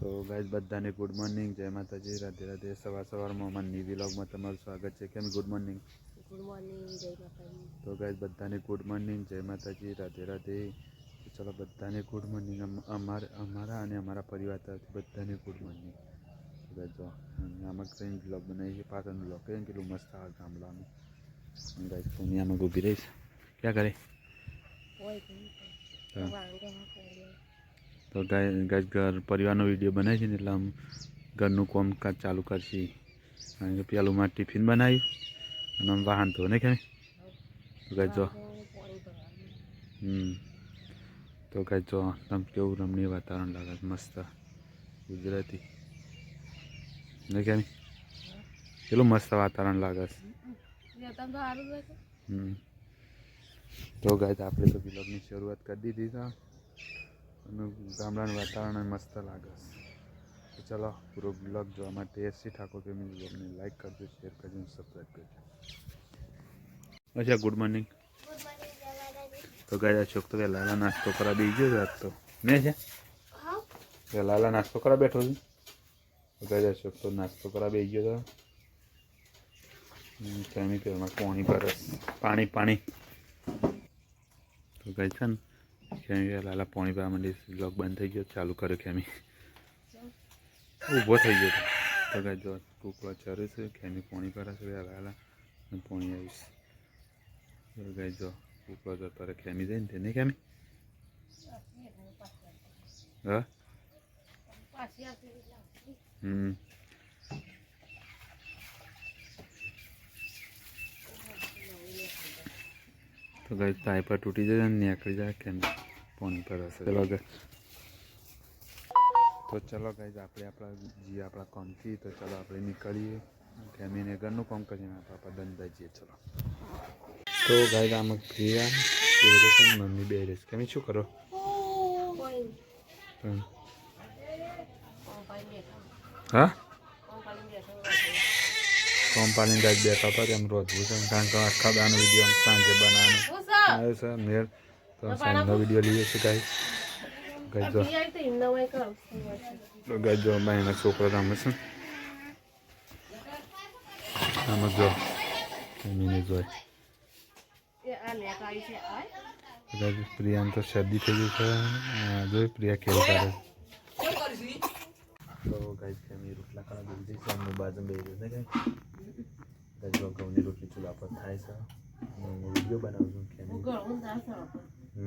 તો ગાઈઝ બધાને good morning, જય માતાજી, રાધે રાધે. સવારમાં અમારી વ્લોગમાં તમારું સ્વાગત છે. કેમ ગુડ મોર્નિંગ? ગુડ મોર્નિંગ, જય માતાજી. તો ગાઈઝ બધાને ગુડ મોર્નિંગ, જય માતાજી, રાધે રાધે. ચલો બધાને ગુડ મોર્નિંગ, અમારા અને અમારા પરિવાર તરફથી બધાને ગુડ મોર્નિંગ. જો આમાં કંઈ બ્લોગ બનાવી છે, પાછળનો બ્લોગ કંઈ કેટલું મસ્ત આવે ગામડાનું. ગાઈઝ પૂર્ણિયામાં ઊભી રહીશ. ક્યાં કરે? તો ગાય ઘર પરિવારનો વિડીયો બનાવી છે ને એટલે આમ ઘરનું કામકાજ ચાલુ કરશે. કારણ કે પેલું માં ટિફિન બનાવ્યું અને આમ વાહન તો નહીં કે તો ગાય જો તો ગાય જો આમ કેવું રમણીય વાતાવરણ લાગે મસ્ત ગુજરાતી નહીં કે કેટલું મસ્ત વાતાવરણ લાગે છે. તો ગાય આપણે તો બ્લોગની શરૂઆત કરી દીધી છે અને ગામડાનું વાતાવરણ મસ્ત લાગે છે. તો ચલો પૂરો બ્લોગ જોવા માટે એસી ઠાકોર ફેમિલી બ્લોગને લાઈક કરજો, શેર કરજો, સબસ્ક્રાઈબ કરજો. અચ્છા ગુડ મોર્નિંગ. તો ગાય અશોક તો લાલા નાસ્તો કરા બેસી ગયો રાત તો મેં છે લાલા નાસ્તો કરા બેઠો છું. તો ગાય અશોક તો નાસ્તો કરા બેસી ગયો હતો. કેમિકલમાં પાણી તો ગાય છે ને ખેમી લાલા પાણી પીવા માંડી. બ્લોગ બંધ થઈ ગયો, ચાલુ કર્યો. ખેમી ઊભો થઈ ગયો તો ગાય જો કૂકવા ચરે છે. ખેમી પાણી પર છે લાલા અને પાણી આવીશ. તો ગાય જો કૂકવા જતો રહે ખેમી જાય ને તે નહીં ખેમી હા તો ગાય પાઇપર તૂટી જાય ને નીકળી જાય કેમ પાણી પર હશે. ચલો તો ચલો ગાય આપણે આપણા કામથી તો ચલો આપણે નીકળીએ. ખેમીને ઘરનું કામ કરીને આપણે ધંધા જઈએ. ચલો તો ગાય આમ પ્રિયા બેરે છે મમ્મી બેરે છે. કેમી શું કરો? હા કોમ્પાની ગાય બેઠા હતા તેમ રોજવું છે કારણ કે આખા દાનો વિડીયો સાંજે બનાવવાનો આવ્યો છે મેળ તો સાંજનો વિડીયો લઈએ છીએ ગાય. ગજો ભાઈના છોકરો રમે છે આમાં જો એમીને જોઈ પ્રિયાને તો શરદી થઈ ગઈ છે. જોઈ પ્રિયા ખેલ કરે તો ગાય ખેમી રોટલા ખાવા બેસી છે. અમને બાજુ બેસી છે ગાય જો ઘઉંની રોટલી ચૂલા પર થાય છે. વિડીયો બનાવું છું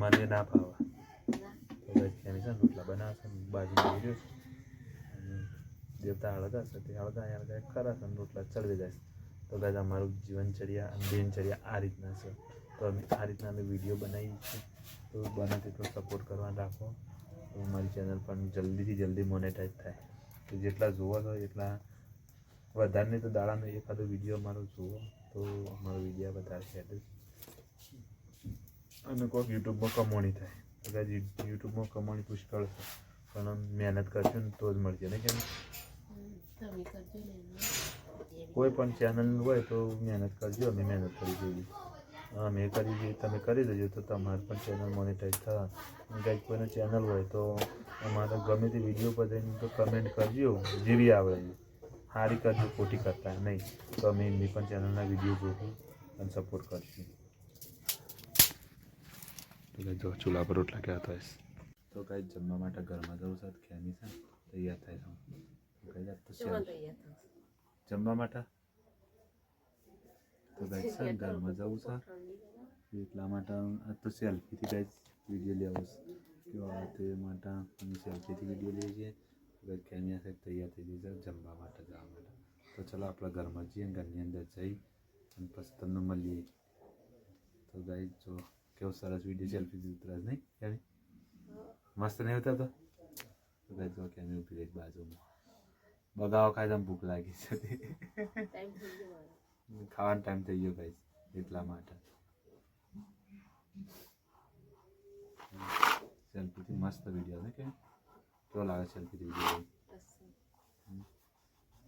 મને ના ફાવા તો ગાય ખેમી છે રોટલા બનાવે છે. બાજુ બેસી રહ્યો છે દેવતા હળગા છે તે હળગા ખરા છે રોટલા ચડવી જાય છે. તો ગાય અમારું જીવનચર્યા અને દિનચર્યા આ રીતના છે. તો અમે આ રીતના અમે વિડીયો બનાવીએ છીએ. તો બને તેટલો સપોર્ટ કરવા રાખો તો અમારી ચેનલ પણ જલ્દીથી જલ્દી મોનેટાઈઝ થાય. તો જેટલા જોવો છો એટલા વધારે નહીં તો દાડાનો એકાદો વિડીયો અમારો જુઓ તો અમારો વિડીયો વધારે છે અને કોઈક યુટ્યુબમાં કમાણી થાય. તો ગાય યુટ્યુબમાં કમાણી પુષ્કળ છે પણ મહેનત કરશું ને તો જ મળશે ને કેમ કોઈ પણ ચેનલ હોય તો મહેનત કરજો. અમે મહેનત કરી જોઈએ અમે કરી જોઈએ તમે કરી દેજો તો તમારે પણ ચેનલ મોનેટાઈઝ થવા. કંઈક કોઈનો ચેનલ હોય તો અમારે ગમે તે વિડીયો પર જઈને તો કમેન્ટ કરજો જેવી આવડે સારી કરજો ખોટી કરતા નહીં. તો અમે એમની પણ ચેનલના વિડીયો જોઈશું અને સપોર્ટ કરશું. તો જો ચૂલા પર રોટલા ક્યાં થાય તો કાંઈ જમવા માટે ઘરમાં જવું છે ખેમી છે તૈયાર થાય છે જમવા માટે. તો ગાય છે ઘરમાં જવું છે એટલા માટે આ તો સેલ્ફીથી ગાય વિડીયો લેવો છે કે તે માટે અમે સેલ્ફીથી વિડીયો લઈએ છીએ. ગાય ખેમિયા સાહેબ તૈયાર થઈ ગઈ છે જમવા માટે જવા માટે. તો ચલો આપણે ઘરમાં જઈએ ઘરની અંદર જઈ અને પછી તમને મળીએ. તો ગાય જો કેવો સરસ વિડીયો સેલ્ફી ઉતરે નહીં કેમી મસ્ત નહીં ઉતરતો. તો ગાય જો કેમી ઉભી રહી બાજુમાં બગાવો ખાય તો ભૂખ લાગી છે ખાવાનો ટાઈમ થઈ ગયો ગાઈસ એટલા માટે. સેલ્ફીથી મસ્ત વિડીયો ને કે કેવો લાગે સેલ્ફીથી વિડીયો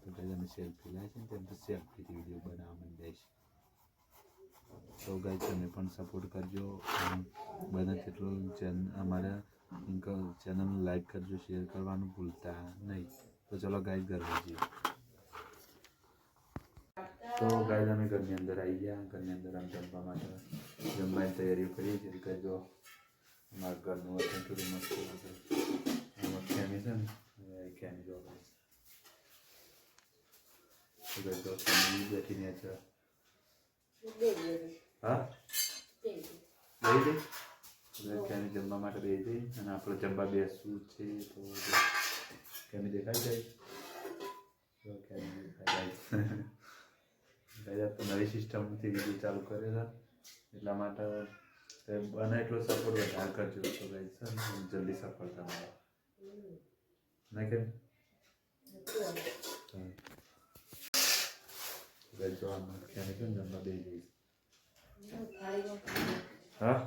તો ગાઈસ અમે સેલ્ફી લાવી છે ને તેમ તો સેલ્ફીથી વિડીયો બનાવવા માંડ્યા છે. તો ગાઈસ તમે પણ સપોર્ટ કરજો બને તેટલું અમારા ચેનલ લાઈક કરજો, શેર કરવાનું ભૂલતા નહીં. તો ચલો ગાઈસ ઘરે જઈએ. તો ગાઈસ અમે ઘરની અંદર આવી ગયા. ઘરની અંદર આમ જમવા માટે જમવાની તૈયારીઓ કરીએ છીએ. કે જો અમારા ઘરનું વતન થોડું મસ્ત લાગે. આમાં ખેમી છે ને ખેમી જો ગાઈસ. તો ગાઈસ જો ખેમી બેઠીને છે. હા બેસી દે. ખેમી જમવા માટે બેસી દે અને આપણે જમવા બેસવું છે. તો ખેમી દેખાય જાય. તો ખેમી દેખાય જાય. તો નવી સિસ્ટમથી વિડીયો ચાલુ કરે છે એટલા માટે બને એટલો સપોર્ટ વધારે કરજો. તો ગાઈસ જલ્દી સફળતા મળે નહીં કે ગાઈસ જો આમાં ક્યાં કેમ જમવા દઈ જઈશ. હા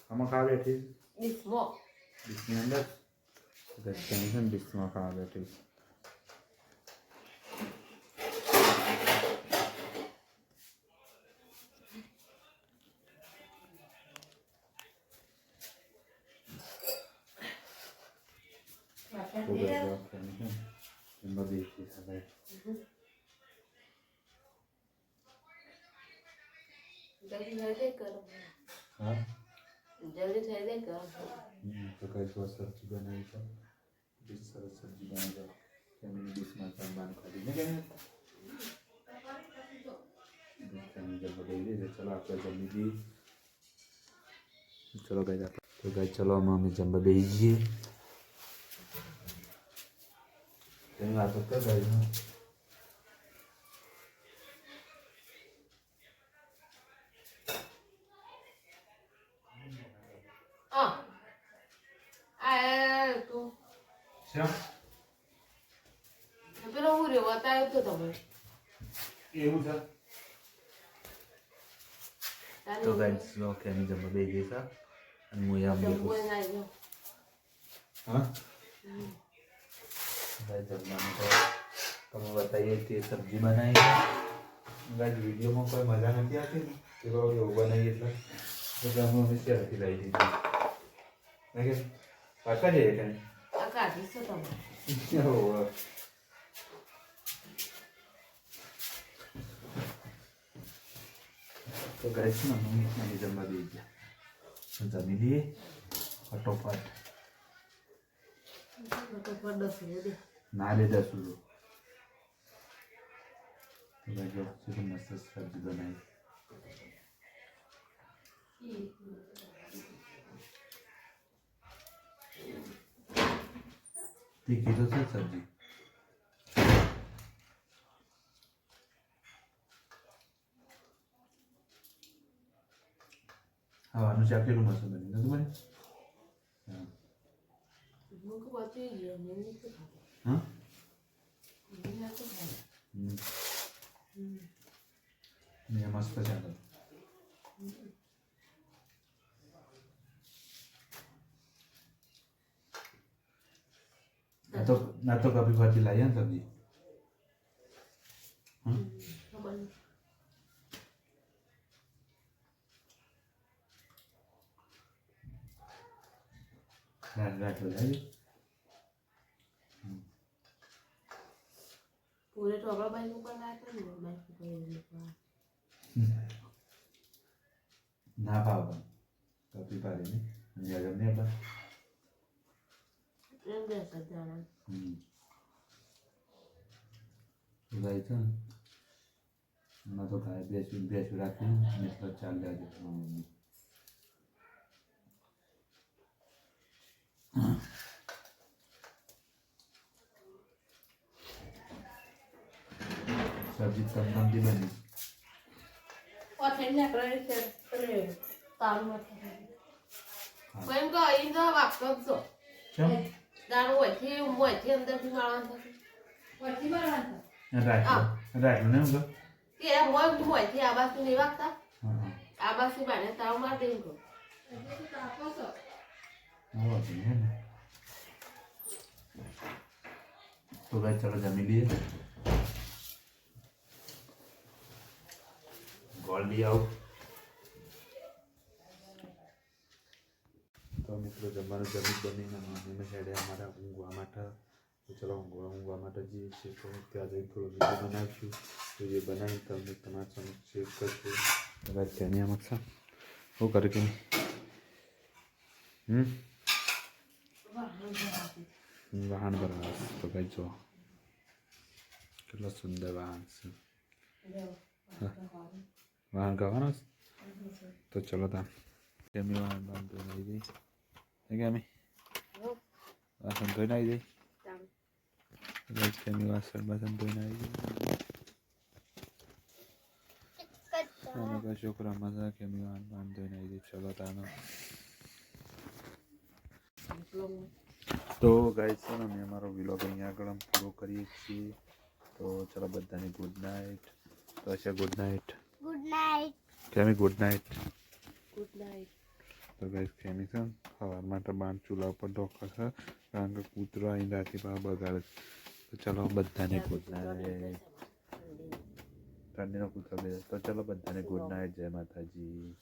આમાં ખાવા બેઠી ડીશની અંદર ગાઈસ ક્યાં ડીશમાં ખાવા બેઠી. જલ્દી થઈ જાય કરો. તો કઈ સબ્જી બનાવી છે. સરસ સબ્જી બનાવી દો. ફેમિલી ડીશમાં જમવાનું ખાધીને કે ચલો આપણે જમી દઈએ. ચલો ગાઈસ તો ગાઈસ ચલો અમે જમવા બેસી જઈએ. તેની વાતો કર ગાઈસ. પેલો હું રે બતાવ્યો તો તમે એવું છે. તો ગાઈસ લો કેની જમવા બેસી ગઈ છે અને હું આમ બેઠો. હા ગાઈસ જમવાનું તો તમે બતાવીએ કે સબ્જી બનાવી છે. ગાઈસ વિડીયોમાં કોઈ મજા નથી આવતી ને કે એવું બનાવીએ એટલે અમે શેરથી લઈ દીધી. મેં કે પાછા જઈએ કે કાઢી છો તમે. તો ગાઈસ ને મમ્મી જમવા દઈ ગયા. જમી લઈએ ફટોફટ. ના લે 10 રૂપિયા. તો ગાઈસ જો મસ્ત સબ્જી બનાવી. તીખી તો છે સબ્જી. ખાવાનું શાક કેટલું મસ્ત બની નતું બને. હા મેં મસ્ત ચાલે. ना तो कभी भाजी लाई है सब्जी. પૂરે ઢોકળા બાઈ ઉપર લાગે ને ना भाव कभी पारी नहीं जगह नहीं अपना गाय तो ना तो गाय बेच रखी मतलब चाल ले सब्जी कम दी बनी કેમ કે અહીં તો વાપરો છો કેમ દારૂ હોય અંદરથી મારવાનું રાખ ને હું કે હોય આ બાજુ નહીં વાગતા આ બાજુ બાને તાવ માર દેવું तो भाई चलो जमी लिए गोल लिया જમવાનું જમી બનીને મમ્મીને સાઈડે અમારા ઊંઘવા માટે તો ચલો ઊંઘવા માટે જઈએ છીએ તો ત્યાં જઈને થોડો વિડીયો બનાવીશું વિડીયો બનાવી તમને તમારા સમક્ષ શેર કરશું કદાચ તેની આમક્ષા શું કરે કે વાહન બનાવે તો કઈ જો કેટલો સુંદર વાહન છે વાહન ગાવાનો તો ચલો તા કેમી વાહન બાંધો આવી જઈ કેમી વાસણ ધોઈને આવી જઈ કેમી વાસણ ધોઈને આવી જઈ છોકરા મજા કેમી વાહન ધોઈને આવી જઈ ચલો તાનો તો ગાઈસ છે ને અમે અમારો વ્લોગ અહીંયા આગળ પૂરો કરીએ છીએ તો ચલો બધાને ગુડ નાઇટ તો અચ્છા ગુડ નાઇટ કેમી ગુડ નાઇટ તો ગાઈસ કેમી છે સવાર માટે બાર ચૂલા ઉપર ઢોકા છે કારણ કે કૂતરો અહીં રાતે બગાડે તો ચલો બધાને ગુડ નાઇટ ઠંડીનો કૂતરો બે તો ચલો બધાને ગુડ નાઇટ જય માતાજી